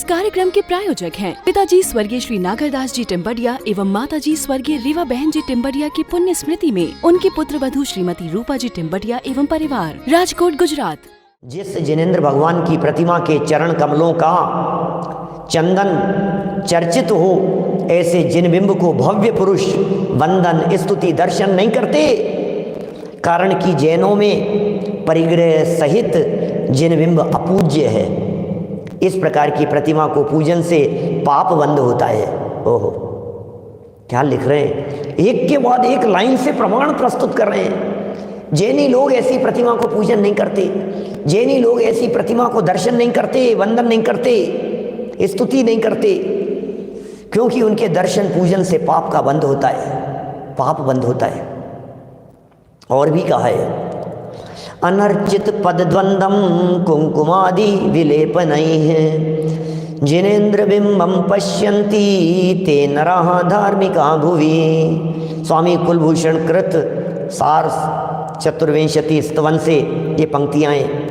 कार्यक्रम के प्रायोजक हैं पिताजी स्वर्गीय श्री नागरदास जी टिम्बडिया एवं माताजी स्वर्गीय रीवा बहन जी टिम्बडिया की पुण्य स्मृति में उनकी पुत्र वधू श्रीमती रूपा जी टिम्बडिया एवं परिवार, राजकोट, गुजरात। जिस जिनेंद्र भगवान की प्रतिमा के चरण कमलों का चंदन चर्चित हो, ऐसे जिनबिंब को भव्य पुरुष वंदन स्तुति दर्शन नहीं करते। कारण कि जैनों में परिग्रह सहित जिनबिंब अपूज्य है। इस प्रकार की प्रतिमा को पूजन से पाप बंद होता है। ओहो, क्या लिख रहे हैं, एक के बाद एक लाइन से प्रमाण प्रस्तुत कर रहे हैं। जैनी लोग ऐसी प्रतिमा को पूजन नहीं करते, जैनी लोग ऐसी प्रतिमा को दर्शन नहीं करते, वंदन नहीं करते, स्तुति नहीं करते, क्योंकि उनके दर्शन पूजन से पाप का बंद होता है, पाप बंद होता है। और भी कहा है, अनर्चित पद द्वंदम कुंकुमादि विलेपनैः जिनेन्द्र बिंबम पश्यन्ति ते नराः धार्मिका भुवि। स्वामी कुलभूषण कृत सार चतुर्विंशति स्तवन से ये पंक्तियाँ हैं।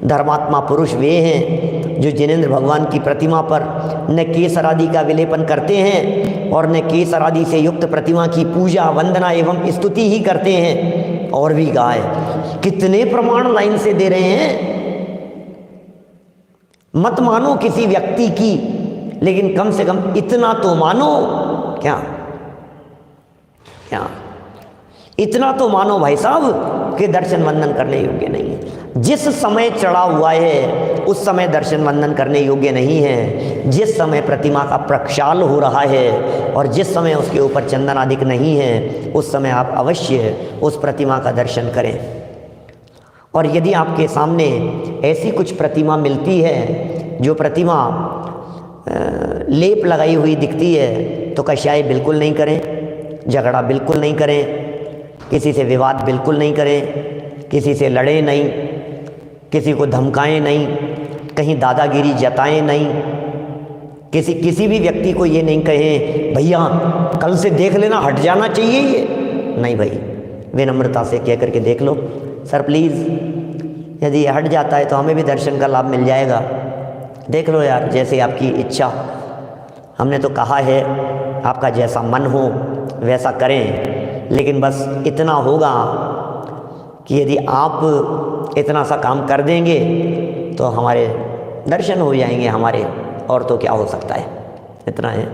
धर्मात्मा पुरुष वे हैं जो जिनेन्द्र भगवान की प्रतिमा पर न केसर आदि का विलेपन करते हैं और न केसर आदि से युक्त प्रतिमा की पूजा वंदना एवं स्तुति ही करते हैं। और भी कहा है, कितने प्रमाण लाइन से दे रहे हैं। मत मानो किसी व्यक्ति की, लेकिन कम से कम इतना तो मानो। क्या क्या इतना तो मानो भाई साहब कि दर्शन वंदन करने योग्य नहीं है। जिस समय चढ़ा हुआ है उस समय दर्शन वंदन करने योग्य नहीं है। जिस समय प्रतिमा का प्रक्षाल हो रहा है और जिस समय उसके ऊपर चंदन आदि नहीं है, उस समय आप अवश्य उस प्रतिमा का दर्शन करें। और यदि आपके सामने ऐसी कुछ प्रतिमा मिलती है जो प्रतिमा लेप लगाई हुई दिखती है, तो कषाय बिल्कुल नहीं करें, झगड़ा बिल्कुल नहीं करें, किसी से विवाद बिल्कुल नहीं करें, किसी से लड़े नहीं, किसी को धमकाएं नहीं, कहीं दादागिरी जताएं नहीं, किसी भी व्यक्ति को ये नहीं कहें भैया कल से देख लेना, हट जाना चाहिए ये नहीं भाई, विनम्रता से कह करके देख लो, सर प्लीज़ यदि ये हट जाता है तो हमें भी दर्शन का लाभ मिल जाएगा, देख लो यार, जैसे आपकी इच्छा। हमने तो कहा है आपका जैसा मन हो वैसा करें, लेकिन बस इतना होगा कि यदि आप इतना सा काम कर देंगे तो हमारे दर्शन हो जाएंगे हमारे, और तो क्या हो सकता है, इतना है।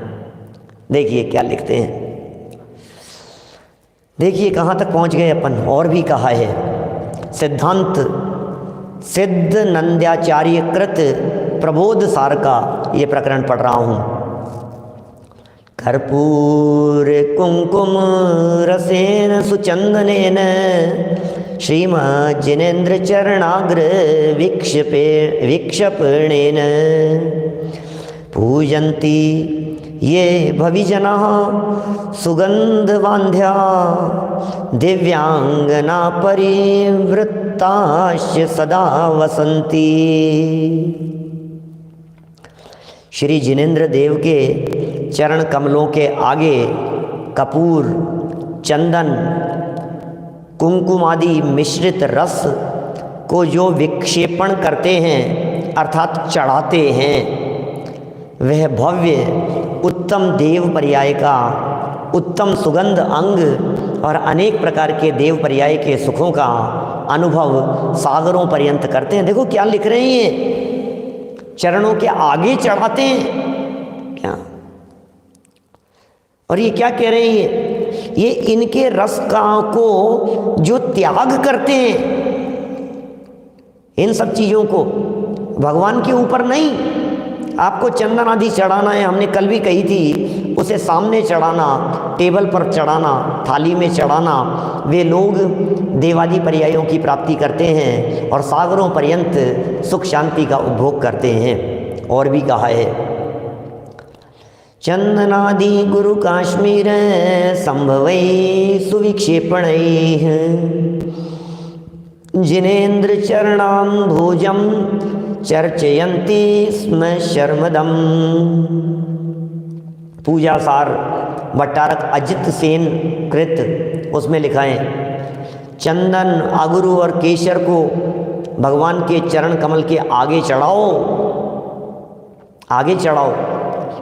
देखिए क्या लिखते हैं, देखिए कहाँ तक पहुँच गए अपन। और भी कहा है, सिद्धांत सिद्ध नंद्याचार्य कृत प्रबोध सार का ये प्रकरण पढ़ रहा हूँ। कर्पूर कुंकुम रसेन सुचंदनेन श्रीमज्जिनेन्द्र चरणाग्र विक्षपेणेन पूजन्ति ये भविजनाः सुगंधवान्ध्या दिव्यांगना परिवृत्ताश्च सदा वसन्ति। श्री जिनेन्द्र देव के चरण कमलों के आगे कपूर, चंदन, कुंकुम आदि मिश्रित रस को जो विक्षेपण करते हैं अर्थात चढ़ाते हैं, वह भव्य उत्तम देव पर्याय का उत्तम सुगंध अंग और अनेक प्रकार के देव पर्याय के सुखों का अनुभव सागरों पर्यंत करते हैं। देखो क्या लिख रहे हैं, ये चरणों के आगे चढ़ाते हैं क्या, और ये क्या कह रहे हैं, ये इनके रस का को जो त्याग करते हैं, इन सब चीज़ों को भगवान के ऊपर नहीं। आपको चंदन आदि चढ़ाना है, हमने कल भी कही थी, उसे सामने चढ़ाना, टेबल पर चढ़ाना, थाली में चढ़ाना, वे लोग देवादि पर्यायों की प्राप्ति करते हैं और सागरों पर्यंत सुख शांति का उपभोग करते हैं। और भी कहा है, चंदनादि गुरु काश्मीर संभवै सुविक्षेपणैः जिनेन्द्र चरणाम्भोजं चर्चयन्ति स्म शर्मदम। पूजा सार भट्टारक अजित सेन कृत, उसमें लिखा है, चंदन, आगुरु और केसर को भगवान के चरण कमल के आगे चढ़ाओ आगे चढ़ाओ।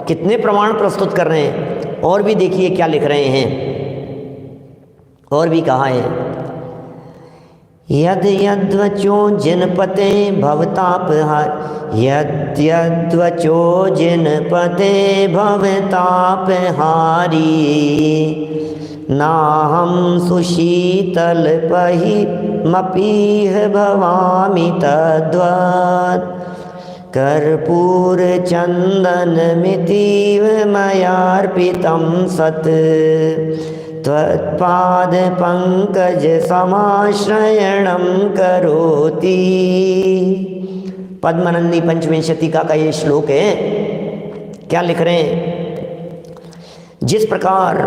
कितने प्रमाण प्रस्तुत कर रहे हैं। और भी देखिए क्या लिख रहे हैं, और भी कहा है, यद यद्वचो जिनपते भवतापहार, यद यद्वचो जिनपते भवतापहारी, नाहं सुशीतल पहि मपीह भवामि तद्वत्, कर्पूर चंदन मितीव मयार्पितं सत्, त्वत्पाद पंकज समाश्रयणं करोति। पद्मनंदी पंचविंशतिका का ये श्लोक है। क्या लिख रहे हैं, जिस प्रकार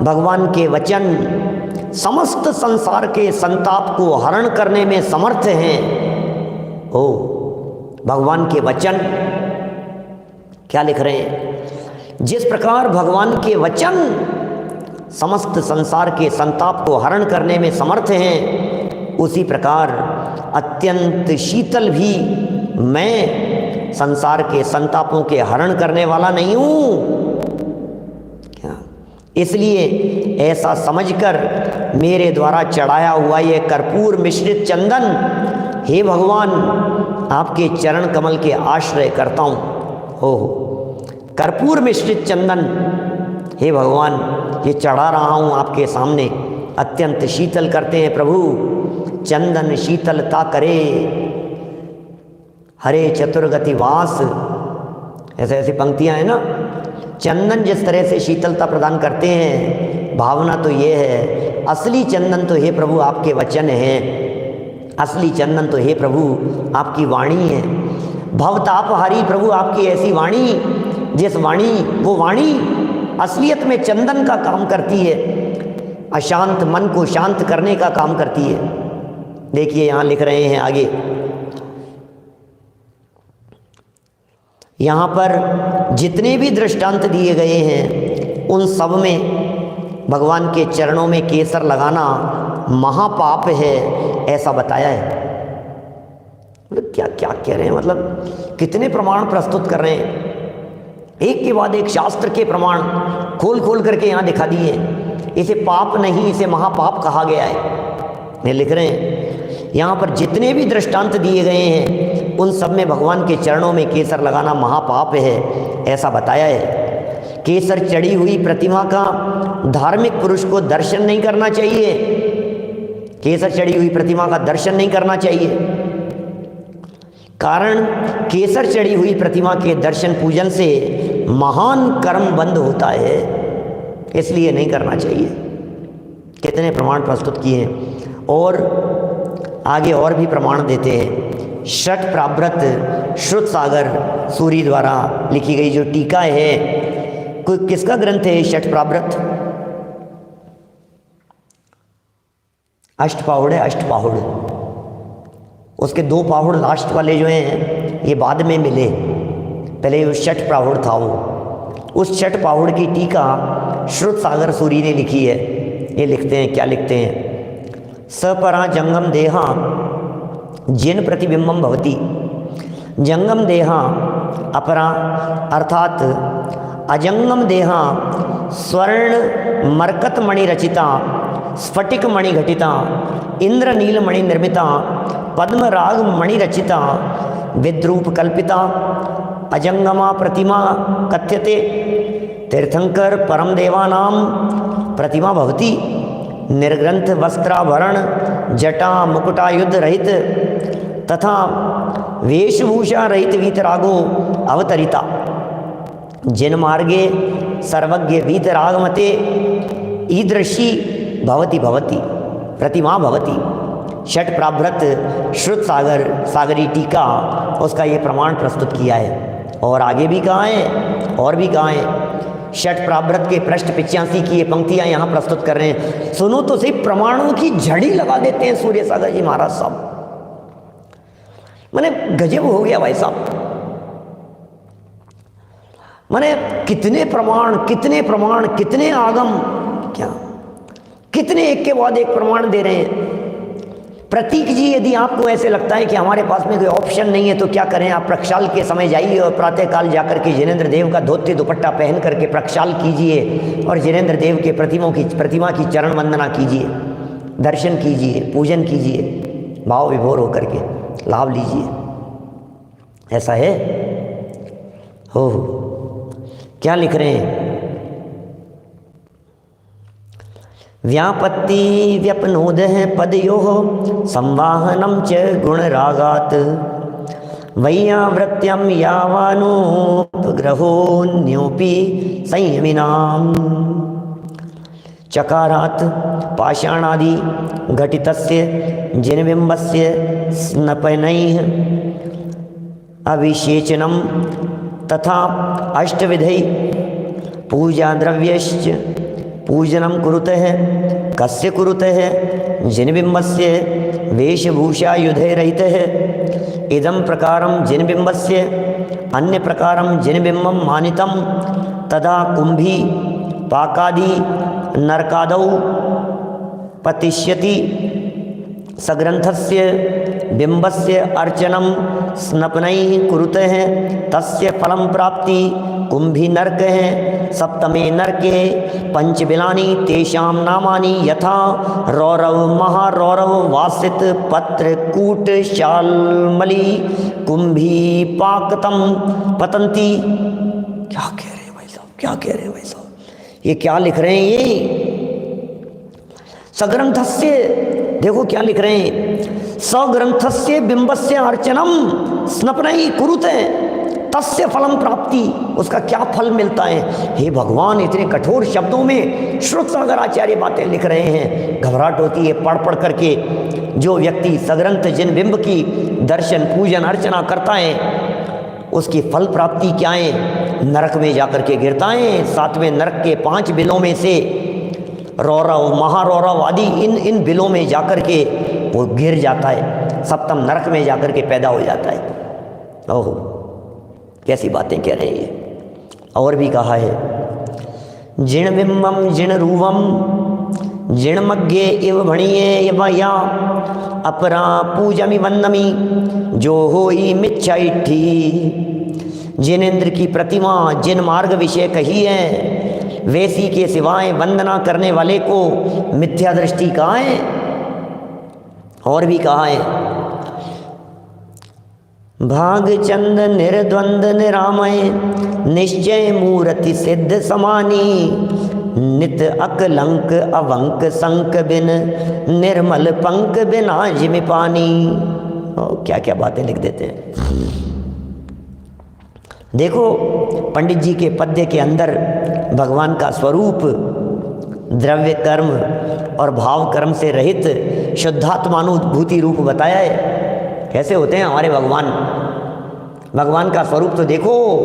भगवान के वचन समस्त संसार के संताप को हरण करने में समर्थ हैं, ओ भगवान के वचन, क्या लिख रहे हैं, जिस प्रकार भगवान के वचन समस्त संसार के संताप को हरण करने में समर्थ हैं, उसी प्रकार अत्यंत शीतल भी मैं संसार के संतापों के हरण करने वाला नहीं हूं। क्या, इसलिए ऐसा समझकर मेरे द्वारा चढ़ाया हुआ ये कर्पूर मिश्रित चंदन, हे भगवान आपके चरण कमल के आश्रय करता हूं। हो कर्पूर मिश्रित चंदन, हे भगवान ये चढ़ा रहा हूं आपके सामने, अत्यंत शीतल करते हैं प्रभु। चंदन शीतलता करे, हरे चतुर्गति वास, ऐसे ऐसी पंक्तियां हैं ना। चंदन जिस तरह से शीतलता प्रदान करते हैं, भावना तो ये है, असली चंदन तो हे प्रभु आपके वचन हैं, असली चंदन तो हे प्रभु आपकी वाणी है। भवतापहारी प्रभु आपकी ऐसी वाणी, जिस वाणी, वो वाणी असलियत में चंदन का काम करती है, अशांत मन को शांत करने का काम करती है। देखिए यहां लिख रहे हैं आगे, यहां पर जितने भी दृष्टांत दिए गए हैं उन सब में भगवान के चरणों में केसर लगाना महापाप है, ऐसा बताया है। क्या क्या कह रहे हैं, मतलब कितने प्रमाण प्रस्तुत कर रहे हैं, एक के बाद एक शास्त्र के प्रमाण खोल खोल करके यहाँ दिखा दिए। इसे पाप नहीं, इसे महापाप कहा गया है। ये लिख रहे हैं यहाँ पर जितने भी दृष्टांत दिए गए हैं उन सब में भगवान के चरणों में केसर लगाना महापाप है, ऐसा बताया है। केसर चढ़ी हुई प्रतिमा का धार्मिक पुरुष को दर्शन नहीं करना चाहिए, केसर चढ़ी हुई प्रतिमा का दर्शन नहीं करना चाहिए। कारण केसर चढ़ी हुई प्रतिमा के दर्शन पूजन से महान कर्म बंद होता है, इसलिए नहीं करना चाहिए। कितने प्रमाण प्रस्तुत किए हैं और आगे और भी प्रमाण देते हैं। षट प्राभृत श्रुत सागर सूरी द्वारा लिखी गई जो टीका है, कोई किसका ग्रंथ है षट प्राभृत? अष्टपाहुड़ है, अष्टपाहुड़। उसके दो पाहुड़ लास्ट वाले जो हैं ये बाद में मिले, पहले वो षट प्राहुड़ था। वो उस षट पाहुड़ की टीका श्रुत सागर सूरी ने लिखी है। ये लिखते हैं, क्या लिखते हैं, सपरा जंगम देहा जिन प्रतिबिंबम भवति, जंगम देहा अपरा अर्थात अजंगम देहा स्वर्ण मरकत मणि रचिता, स्फटिक मणि घटिता, इंद्र नील मणि निर्मिता, पद्म राग मणि रचिता, विद्रूप कल्पिता, अजंगमा प्रतिमा कथ्यते, तीर्थंकर परम देवानाम प्रतिमा भवति, निर्ग्रंथ वस्त्राभरण जटा मुकुटायुध रहित तथा वेशभूषा रहित वीतरागो अवतरिता, जिन मार्गे सर्वज्ञ वीतरागमते ईदृशी भवति भवति प्रतिमा भवति। षट प्राभृत श्रुत सागर सागरी टीका उसका ये प्रमाण प्रस्तुत किया है। और आगे भी कहा है, और भी कहा है। षट प्राभृत के पृष्ठ 85 की ये पंक्तियां यहाँ प्रस्तुत कर रहे हैं। सुनो तो सही, प्रमाणों की झड़ी लगा देते हैं सूर्य सागर जी महाराज साहब। मैंने गजब हो गया भाई साहब। मैंने कितने प्रमाण, कितने प्रमाण, कितने आगम, क्या कितने एक के बाद एक प्रमाण दे रहे हैं। प्रतीक जी, यदि आपको ऐसे लगता है कि हमारे पास में कोई ऑप्शन नहीं है तो क्या करें, आप प्रक्षाल के समय जाइए और प्रातःकाल जाकर के जिनेंद्र देव का धोती दुपट्टा पहन करके प्रक्षाल कीजिए और जिनेंद्र देव के प्रतिमा की चरण वंदना कीजिए, दर्शन कीजिए, पूजन कीजिए, भाव विभोर होकर के लाभ लीजिए। ऐसा है हो। क्या लिख रहे हैं? व्यापत्ति व्यपनोदः पदयोः संवाहनं च गुणरागात् वैयावृत्यं यावानोपग्रहोऽन्योऽपि संयमिनाम् चकारात् पाषाणादि घटितस्य जिनबिम्बस्य स्नपनैः अभिषेचनं तथा अष्टविधै पूजाद्रव्यश्च पूजनं कुरुतः। कस्य कुरुतः? जिनबिम्बस्य वेशभूषायुधैरहितः। इदं प्रकारं जिनबिम्बस्य अन्य प्रकारं जिनबिम्बं मानितं तदा कुंभी पाकादि नरकादौ पतिष्यति। सग्रंथस्य बिंबस्य अर्चनं स्नपनैः कुरुतः तस्य फलं प्राप्ति कुंभी नरक है। सप्तमे नरके पंचबिलानि तेषां नामानि यथा रौरव महारौरव वासित पत्र कूट शाल्मली कुंभी पाकतम पतंती। क्या कह रहे हैं भाई साहब, क्या कह रहे हैं भाई साहब, ये क्या लिख रहे हैं? ये सग्रंथस्य, देखो क्या लिख रहे हैं, सग्रंथस्य बिंबस्य अर्चनम स्नपनैः कुरुते तस्य फलम प्राप्ति, उसका क्या फल मिलता है। हे भगवान, इतने कठोर शब्दों में श्रुत सागर आचार्य बातें लिख रहे हैं, घबराहट होती है पढ़ पढ़ करके। जो व्यक्ति सग्रंथ जिन बिंब की दर्शन पूजन अर्चना करता है उसकी फल प्राप्ति क्या है? नरक में जाकर के गिरता है। सातवें नरक के 5 बिलों में से रौरव महारौरव आदि इन बिलों में जाकर के वो गिर जाता है, सप्तम नरक में जाकर के पैदा हो जाता है। ओह, कैसी बातें कह रहे हैं ये। और भी कहा है, जिण बिंबम जिण रूवम जिणमग्गे इव भणिये इव या अपरा पूजमि वंदमी जो होई मिच्छा इट्ठी। जिनेंद्र की प्रतिमा जिन मार्ग विषय कही है वैसी के सिवाय वंदना करने वाले को मिथ्या दृष्टि कहा है। और भी कहा है, भागचंद निर्द्वंद निरामय निश्चय मूर्ति सिद्ध समानी नित अकलंक अवंक संक बिन निर्मल पंक बिना जिमि पानी। क्या क्या बातें लिख देते हैं। देखो, पंडित जी के पद्य के अंदर भगवान का स्वरूप द्रव्य कर्म और भाव कर्म से रहित शुद्धात्मानुभूति रूप बताया है। कैसे होते हैं हमारे भगवान? भगवान का स्वरूप तो देखो,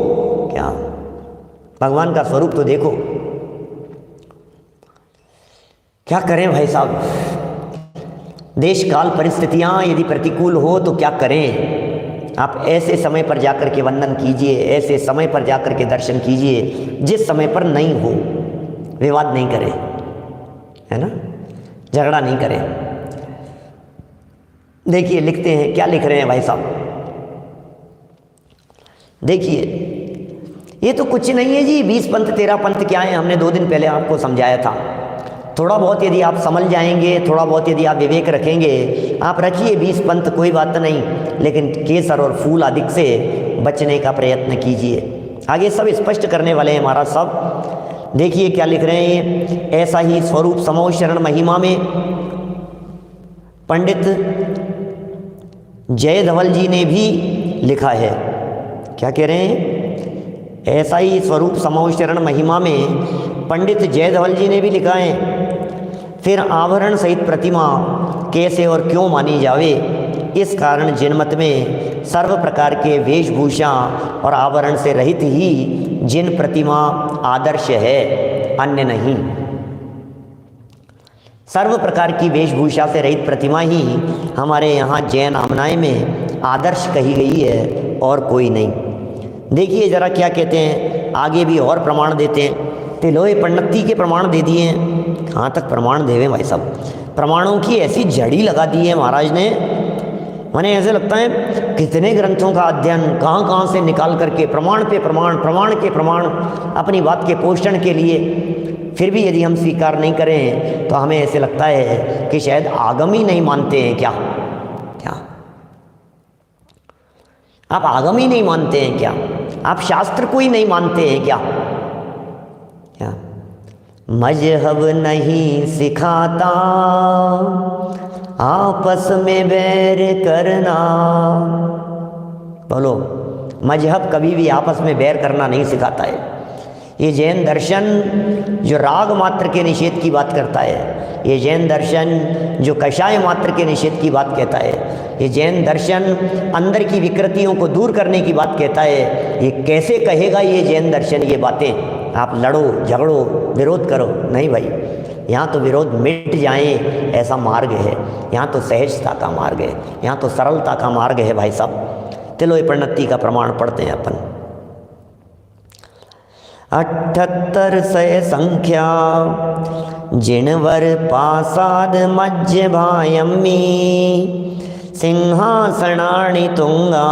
क्या भगवान का स्वरूप तो देखो। क्या करें भाई साहब, देश काल परिस्थितियां यदि प्रतिकूल हो तो क्या करें। आप ऐसे समय पर जाकर के वंदन कीजिए, ऐसे समय पर जाकर के दर्शन कीजिए जिस समय पर नहीं हो। विवाद नहीं करें, है ना, झगड़ा नहीं करें। देखिए लिखते हैं, क्या लिख रहे हैं भाई साहब। देखिए, ये तो कुछ नहीं है जी, 20 पंथ 13 पंथ क्या है, हमने 2 दिन पहले आपको समझाया था। थोड़ा बहुत यदि आप समझ जाएंगे, थोड़ा बहुत यदि आप विवेक रखेंगे, आप रखिए 20 पंथ, कोई बात नहीं, लेकिन केसर और फूल आदि से बचने का प्रयत्न कीजिए। आगे सब स्पष्ट करने वाले हैं महाराज साहब। देखिए क्या लिख रहे हैं, ऐसा ही स्वरूप समो शरण महिमा में पंडित जय धवल जी ने भी लिखा है। क्या कह रहे हैं, ऐसा ही स्वरूप समो शरण महिमा में पंडित जय धवल जी ने भी लिखा है। फिर आभरण सहित प्रतिमा कैसे और क्यों मानी जावे, इस कारण जिनमत में सर्व प्रकार के वेशभूषा और आभरण से रहित ही जिन प्रतिमा आदर्श है, अन्य नहीं। सर्व प्रकार की वेशभूषा से रहित प्रतिमा ही हमारे यहाँ जैन आमनाय में आदर्श कही गई है और कोई नहीं। देखिए जरा क्या कहते हैं, आगे भी और प्रमाण देते हैं। तिलोए पंडित के प्रमाण दे दिए हैं। कहाँ तक प्रमाण देवे भाई साहब। प्रमाणों की ऐसी जड़ी लगा दी है महाराज ने, माने ऐसे लगता है कितने ग्रंथों का अध्ययन कहाँ कहाँ से निकाल करके प्रमाण पे प्रमाण, प्रमाण के प्रमाण अपनी बात के पोषण के लिए, फिर भी यदि हम स्वीकार नहीं करें तो हमें ऐसे लगता है कि शायद आगम ही नहीं मानते हैं क्या। क्या आप आगम ही नहीं मानते हैं क्या? आप शास्त्र को ही नहीं मानते हैं क्या? क्या मजहब नहीं सिखाता आपस में बैर करना। बोलो, मजहब कभी भी आपस में बैर करना नहीं सिखाता है। ये जैन दर्शन जो राग मात्र के निषेध की बात करता है, ये जैन दर्शन जो कषाय मात्र के निषेध की बात कहता है, ये जैन दर्शन अंदर की विकृतियों को दूर करने की बात कहता है, ये कैसे कहेगा ये जैन दर्शन ये बातें? आप लड़ो झगड़ो विरोध करो, नहीं भाई, यहाँ तो विरोध मिट जाए ऐसा मार्ग है, यहाँ तो सहजता का मार्ग है, यहाँ तो सरलता का मार्ग है भाई साहब। तिलोई प्रणति का प्रमाण पढ़ते हैं अपन। 78 संख्या जिनवर पासाद मज्ज भायम्मी सिंहासनानि तुंगा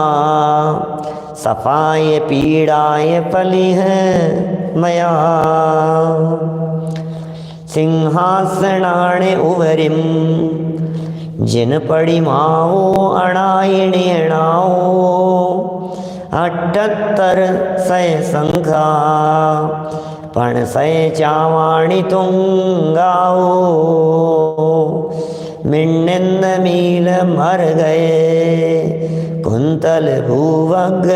सफाय पीड़ाय फलिह मया सिंहासनानि उवरिम जिन पड़िमाओ अणायणियणाओ 78 संख्या पण 100 तुंगाओ मिन्निंद मील मर गए कुंतल भूवग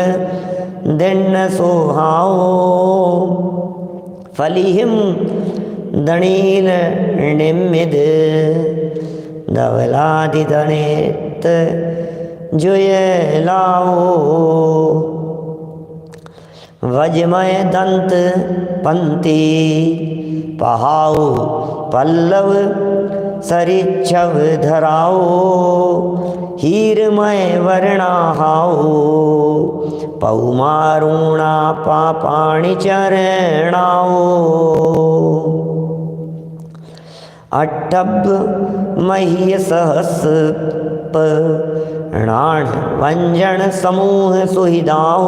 दिन सोहाओ फलिहिम दणील निमिद धवलादि दणित जुय लाओ वजमय दंत पंती पहाओ पल्लव सरिच्छव धराओ हीरमय वर्णाहाओ पौमारूणा पापाणि चरणाओ अट्टभ मह्य सहस्प प्राण वंजन समूह सुहिदाओ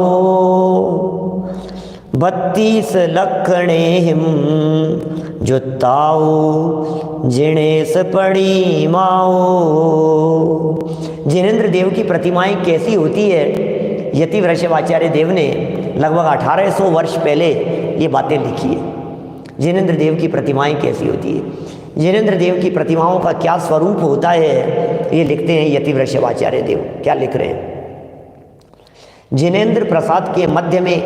32 लखणे हिम जुताओ जिणेस पड़ी माओ। जिनेन्द्र देव की प्रतिमाएं कैसी होती है? यति वृषभाचार्य देव ने लगभग 1800 वर्ष पहले ये बातें लिखी है। जिनेन्द्र देव की प्रतिमाएं कैसी होती है, जिनेन्द्र देव की प्रतिमाओं का क्या स्वरूप होता है, ये लिखते हैं यति वृषभाचार्य देव। क्या लिख रहे हैं? जिनेन्द्र प्रसाद के मध्य में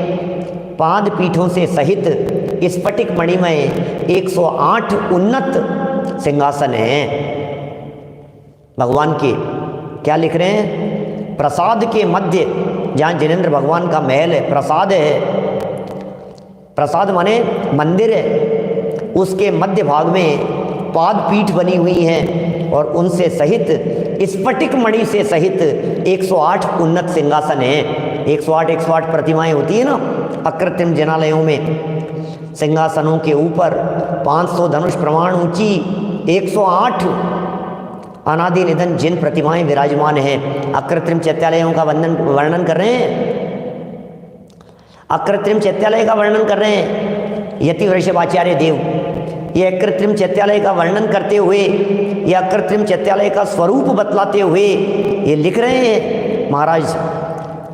पाद पीठों से सहित स्फटिक मणिमय 108 उन्नत सिंहासन हैं भगवान के। क्या लिख रहे हैं? प्रसाद के मध्य, जहाँ जिनेन्द्र भगवान का महल है, प्रसाद है, प्रसाद माने मंदिर है, उसके मध्य भाग में पाद पीठ बनी हुई हैं और उनसे सहित स्फटिक मणि से सहित 108 उन्नत सिंहासन हैं। 108 प्रतिमाएं होती है ना अकृत्रिम जनालयों में, सिंहासनों के ऊपर 500 धनुष प्रमाण ऊंची 108 अनादि निधन जिन प्रतिमाएं विराजमान हैं। अकृत्रिम चैत्यालयों का वर्णन कर रहे हैं, अकृत्रिम चैत्यालय का वर्णन कर रहे हैं यति वृषभाचार्य देव। ये अकृत्रिम चैत्यालय का वर्णन करते हुए, ये अकृत्रिम चैत्यालय का स्वरूप बतलाते हुए ये लिख रहे हैं महाराज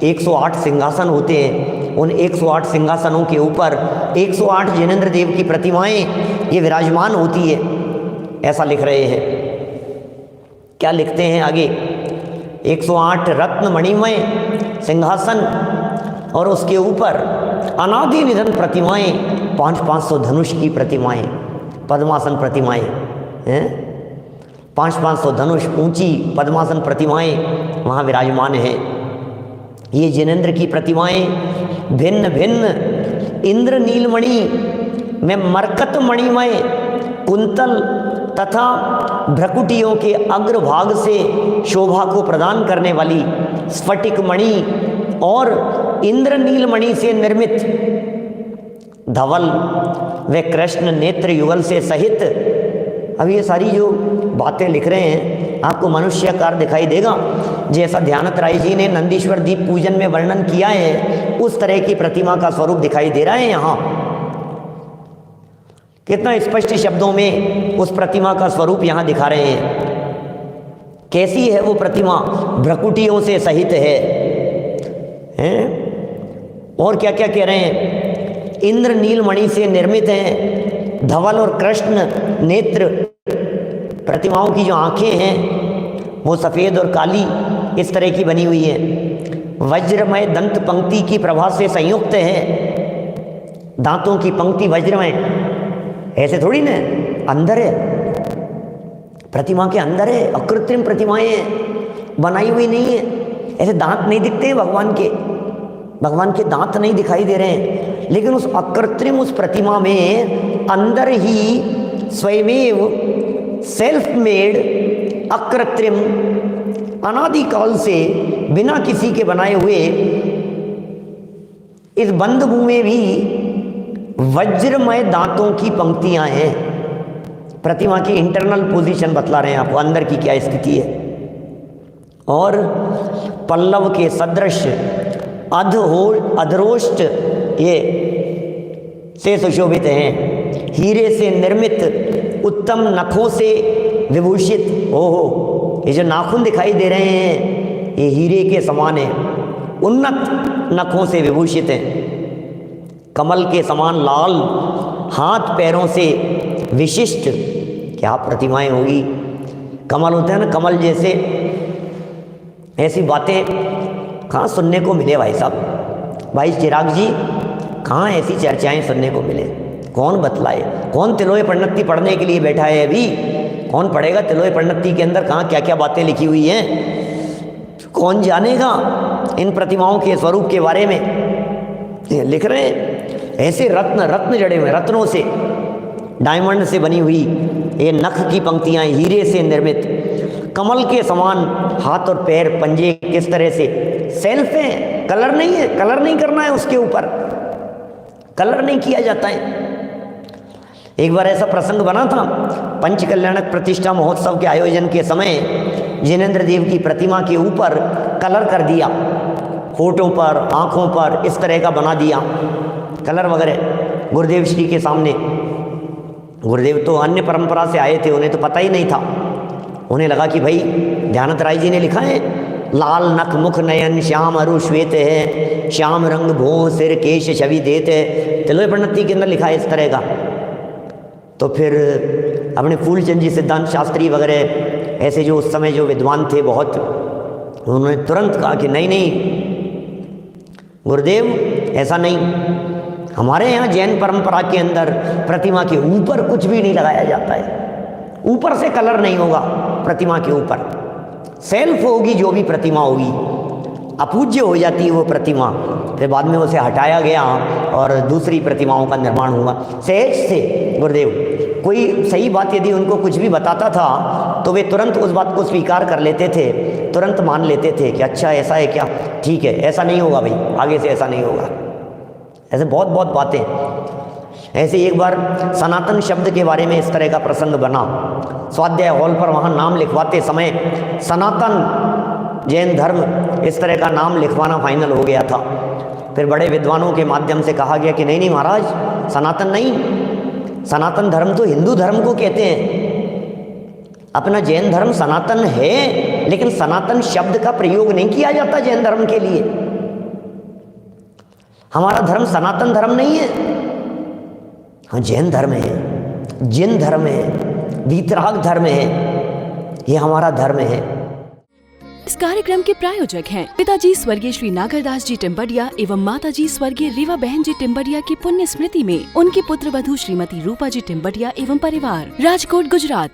108 सिंहासन होते हैं, उन 108 सिंहासनों के ऊपर 108 जिनेन्द्र देव की प्रतिमाएं ये विराजमान होती है, ऐसा लिख रहे हैं। क्या लिखते हैं आगे? 108 रत्न मणिमय सिंहासन और उसके ऊपर अनादि निधन प्रतिमाएं, 500 धनुष की प्रतिमाएं, पद्मासन प्रतिमाएं हैं, 500 धनुष ऊंची पद्मासन प्रतिमाएं वहाँ विराजमान हैं। ये जिनेन्द्र की प्रतिमाएं भिन्न भिन्न इंद्र नीलमणि में मरकत मणिमय कुंतल तथा भ्रकुटियों के अग्रभाग से शोभा को प्रदान करने वाली स्फटिक मणि और इंद्र नीलमणि से निर्मित धवल व कृष्ण नेत्र युगल से सहित। अब ये सारी जो बातें लिख रहे हैं आपको मनुष्याकार दिखाई देगा। जैसा ध्यानत राय जी ने नंदीश्वर दीप पूजन में वर्णन किया है उस तरह की प्रतिमा का स्वरूप दिखाई दे रहा है यहाँ। कितना स्पष्ट शब्दों में उस प्रतिमा का स्वरूप यहाँ दिखा रहे हैं। कैसी है वो प्रतिमा? भ्रकुटियों से सहित है? और क्या क्या कह रहे हैं? इंद्र नीलमणि से निर्मित है। धवल और कृष्ण नेत्र प्रतिमाओं की जो आंखें हैं वो सफ़ेद और काली इस तरह की बनी हुई है। वज्रमय दंत पंक्ति की प्रभा से संयुक्त है। दांतों की पंक्ति वज्रमय, ऐसे थोड़ी ना, अंदर है, प्रतिमा के अंदर है। अकृत्रिम प्रतिमाएं हैं, बनाई हुई नहीं है। ऐसे दांत नहीं दिखते हैं भगवान के दांत नहीं दिखाई दे रहे हैं, लेकिन उस अकृत्रिम उस प्रतिमा में अंदर ही स्वयमेव सेल्फ मेड अकृत्रिम अनादिकाल से बिना किसी के बनाए हुए इस बंद मुंह में भी वज्रमय दांतों की पंक्तियां हैं। प्रतिमा की इंटरनल पोजीशन बतला रहे हैं आपको, अंदर की क्या स्थिति है। और पल्लव के सदृश अधरोष्ट ये से सुशोभित हैं। हीरे से निर्मित उत्तम नखों से विभूषित। ओहो, ये जो नाखून दिखाई दे रहे हैं ये हीरे के समान है, उन्नत नखों से विभूषित हैं। कमल के समान लाल हाथ पैरों से विशिष्ट। क्या प्रतिमाएं होगी। कमल होते हैं ना, कमल जैसे। ऐसी बातें कहाँ सुनने को मिले भाई साहब? भाई चिराग जी, कहाँ ऐसी चर्चाएं सुनने को मिले? कौन बतलाए? कौन तिलोय परिणति पढ़ने के लिए बैठा है अभी? कौन पढ़ेगा तिलोय परिणति के अंदर कहाँ क्या क्या बातें लिखी हुई हैं? कौन जानेगा इन प्रतिमाओं के स्वरूप के बारे में? लिख रहे हैं ऐसे रत्न जड़े हुए, रत्नों से, डायमंड से बनी हुई ये नख की पंक्तियां, हीरे से निर्मित, कमल के समान हाथ और पैर, पंजे किस तरह से सेल्फ है। कलर नहीं है, कलर नहीं करना है उसके ऊपर, कलर नहीं किया जाता है। एक बार ऐसा प्रसंग बना था, पंचकल्याणक प्रतिष्ठा महोत्सव के आयोजन के समय जिनेंद्र देव की प्रतिमा के ऊपर कलर कर दिया, होठों पर, आँखों पर, इस तरह का बना दिया कलर वगैरह गुरुदेव श्री के सामने। गुरुदेव तो अन्य परंपरा से आए थे, उन्हें तो पता ही नहीं था। उन्हें लगा कि भाई ध्यानत राय जी ने लिखा है लाल नख मुख नयन श्याम अरु श्वेत है, श्याम रंग भो सिर केश छवि देत है, तिलोय परिणति के अंदर लिखा है इस तरह का। तो फिर अपने फूलचंद जी सिद्धांत शास्त्री वगैरह ऐसे जो उस समय जो विद्वान थे बहुत, उन्होंने तुरंत कहा कि नहीं गुरुदेव ऐसा नहीं, हमारे यहाँ जैन परंपरा के अंदर प्रतिमा के ऊपर कुछ भी नहीं लगाया जाता है। ऊपर से कलर नहीं होगा प्रतिमा के ऊपर, सेल्फ होगी जो भी प्रतिमा होगी, अपूज्य हो जाती है वो प्रतिमा। फिर बाद में उसे हटाया गया और दूसरी प्रतिमाओं का निर्माण हुआ। सहज से गुरुदेव कोई सही बात यदि उनको कुछ भी बताता था तो वे तुरंत उस बात को स्वीकार कर लेते थे, तुरंत मान लेते थे कि अच्छा ऐसा है क्या, ठीक है, ऐसा नहीं होगा भाई, आगे से ऐसा नहीं होगा। ऐसे बहुत बातें। ऐसे एक बार सनातन शब्द के बारे में इस तरह का प्रसंग बना। स्वाध्याय हॉल पर वहाँ नाम लिखवाते समय सनातन जैन धर्म इस तरह का नाम लिखवाना फाइनल हो गया था। फिर बड़े विद्वानों के माध्यम से कहा गया कि नहीं महाराज, सनातन नहीं, सनातन धर्म तो हिंदू धर्म को कहते हैं। अपना जैन धर्म सनातन है, लेकिन सनातन शब्द का प्रयोग नहीं किया जाता जैन धर्म के लिए। हमारा धर्म सनातन धर्म नहीं है, हाँ जैन धर्म है, जिन धर्म है, वीतराग धर्म है, ये हमारा धर्म है। इस कार्यक्रम के प्रायोजक हैं पिताजी स्वर्गीय श्री नागरदास जी टिम्बडिया एवं माताजी स्वर्गीय रीवा बहन जी टिम्बडिया की पुण्य स्मृति में उनकी पुत्र वधू श्रीमती रूपा जी टिम्बडिया एवं परिवार, राजकोट गुजरात।